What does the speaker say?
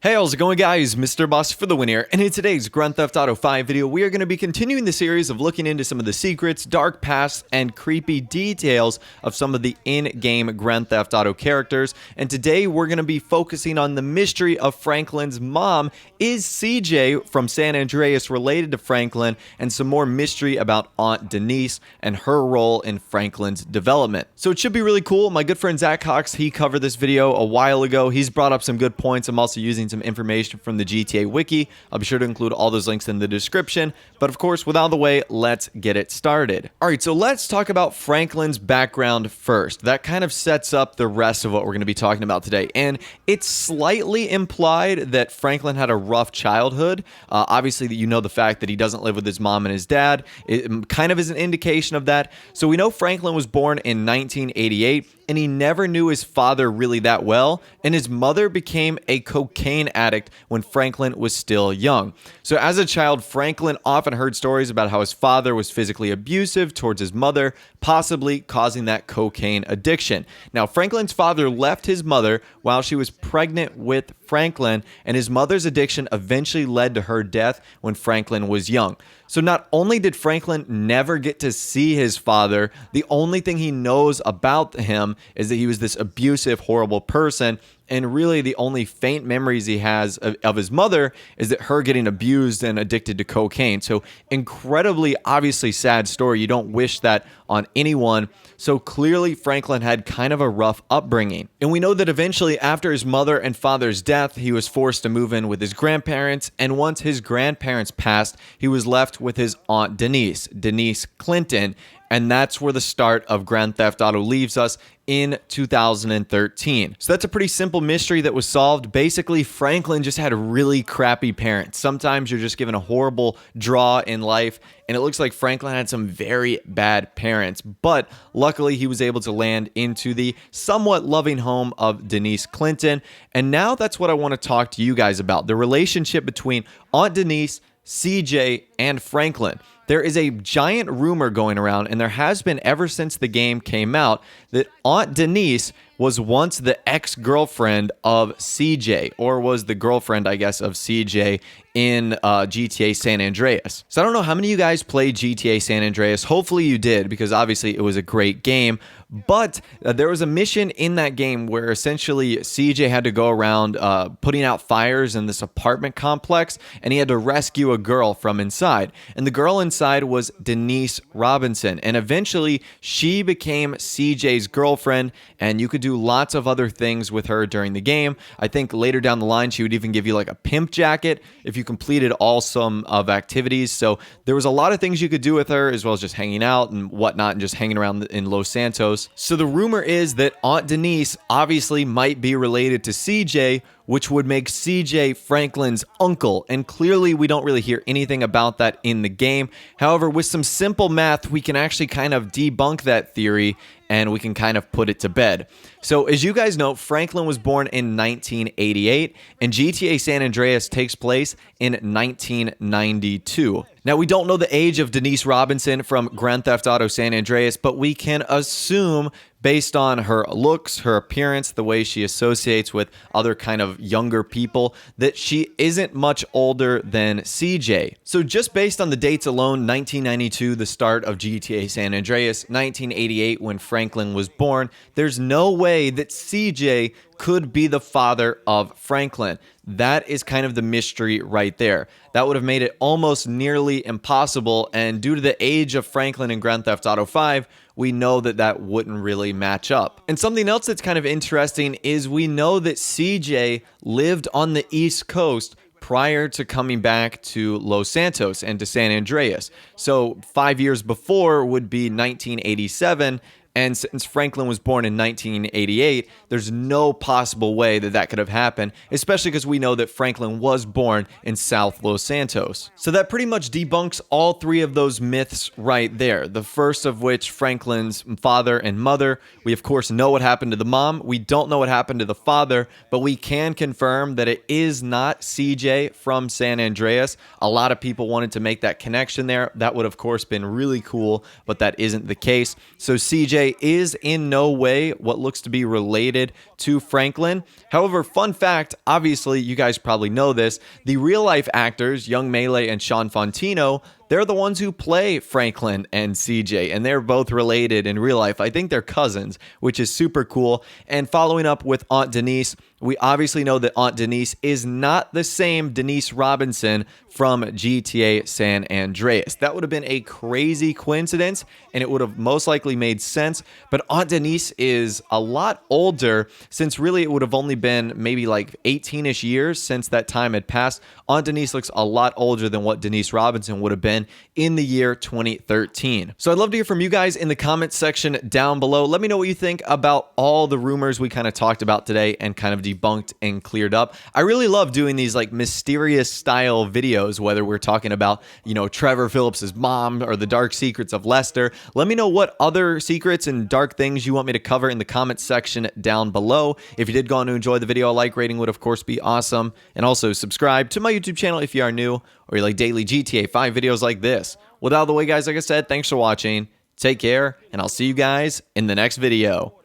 Hey, how's it going, guys? Mr. Boss for the win here, and in today's Grand Theft Auto 5 video, we are going to be continuing the series of looking into some of the secrets, dark pasts, and creepy details of some of the in-game Grand Theft Auto characters, and today we're going to be focusing on the mystery of Franklin's mom. Is CJ from San Andreas related to Franklin, and some more mystery about Aunt Denise and her role in Franklin's development. So it should be really cool. My good friend Zach Cox, he covered this video a while ago. He's brought up some good points. I'm also using some information from the GTA wiki. I'll be sure to include all those links in the description. But of course, without the way, let's get it started. All right, so let's talk about Franklin's background first. That kind of sets up the rest of what we're going to be talking about today. And it's slightly implied that Franklin had a rough childhood. Obviously, you know the fact that he doesn't live with his mom and his dad. It kind of is an indication of that. So we know Franklin was born in 1988. And he never knew his father really that well, and his mother became a cocaine addict when Franklin was still young. So as a child, Franklin often heard stories about how his father was physically abusive towards his mother, possibly causing that cocaine addiction. Now, Franklin's father left his mother while she was pregnant with Franklin, and his mother's addiction eventually led to her death when Franklin was young. So not only did Franklin never get to see his father, the only thing he knows about him is that he was this abusive, horrible person. And really the only faint memories he has of his mother is that her getting abused and addicted to cocaine. So incredibly, obviously sad story. You don't wish that on anyone. So clearly Franklin had kind of a rough upbringing. And we know that eventually after his mother and father's death, he was forced to move in with his grandparents. And once his grandparents passed, he was left with his aunt Denise Clinton. And that's where the start of Grand Theft Auto leaves us in 2013. So that's a pretty simple mystery that was solved. Basically, Franklin just had really crappy parents. Sometimes you're just given a horrible draw in life, and it looks like Franklin had some very bad parents. But luckily, he was able to land into the somewhat loving home of Denise Clinton. And now that's what I want to talk to you guys about, the relationship between Aunt Denise, CJ, and Franklin. There is a giant rumor going around, and there has been ever since the game came out, that Aunt Denise was once the ex-girlfriend of CJ, or was the girlfriend, I guess, of CJ in GTA San Andreas. So I don't know how many of you guys played GTA San Andreas. Hopefully you did, because obviously it was a great game. But there was a mission in that game where essentially CJ had to go around putting out fires in this apartment complex, and he had to rescue a girl from inside. And the girl inside was Denise Robinson. And eventually she became CJ's girlfriend, and you could do lots of other things with her during the game. I think later down the line, she would even give you like a pimp jacket if you completed all some of activities. So there was a lot of things you could do with her, as well as just hanging out and whatnot, and just hanging around in Los Santos. So the rumor is that Aunt Denise obviously might be related to CJ, which would make CJ Franklin's uncle. And clearly we don't really hear anything about that in the game. However, with some simple math, we can actually kind of debunk that theory, and we can kind of put it to bed. So as you guys know, Franklin was born in 1988, and GTA San Andreas takes place in 1992. Now, we don't know the age of Denise Robinson from Grand Theft Auto San Andreas, but we can assume, based on her looks, her appearance, the way she associates with other kind of younger people, that she isn't much older than CJ. So just based on the dates alone, 1992, the start of GTA San Andreas, 1988, when Franklin was born, there's no way that CJ could be the father of Franklin. That is kind of the mystery right there. That would have made it almost nearly impossible, and due to the age of Franklin in Grand Theft Auto 5, we know that that wouldn't really match up. And something else that's kind of interesting is we know that CJ lived on the East Coast prior to coming back to Los Santos and to San Andreas. So 5 years before would be 1987. And since Franklin was born in 1988, there's no possible way that that could have happened, especially because we know that Franklin was born in South Los Santos. So that pretty much debunks all three of those myths right there. The first of which, Franklin's father and mother. We, of course, know what happened to the mom. We don't know what happened to the father, but we can confirm that it is not CJ from San Andreas. A lot of people wanted to make that connection there. That would, of course, been really cool, but that isn't the case. So CJ CJ is in no way what looks to be related to Franklin. However, fun fact, obviously you guys probably know this, the real life actors, Young Melee and Sean Fontino, they're the ones who play Franklin and CJ, and they're both related in real life. I think they're cousins, which is super cool. And following up with Aunt Denise, we obviously know that Aunt Denise is not the same Denise Robinson from GTA San Andreas. That would have been a crazy coincidence, and it would have most likely made sense. But Aunt Denise is a lot older, since really it would have only been maybe like 18-ish years since that time had passed. Aunt Denise looks a lot older than what Denise Robinson would have been in the year 2013. So I'd love to hear from you guys in the comments section down below. Let me know what you think about all the rumors we kind of talked about today and kind of debunked and cleared up. I really love doing these like mysterious style videos, whether we're talking about, you know, Trevor Phillips's mom or the dark secrets of Lester. Let me know what other secrets and dark things you want me to cover in the comments section down below. If you did go on to enjoy the video, a like rating would of course be awesome. And also subscribe to my YouTube channel if you are new or you like daily GTA 5 videos like this. With all the way, guys, like I said, thanks for watching. Take care, and I'll see you guys in the next video.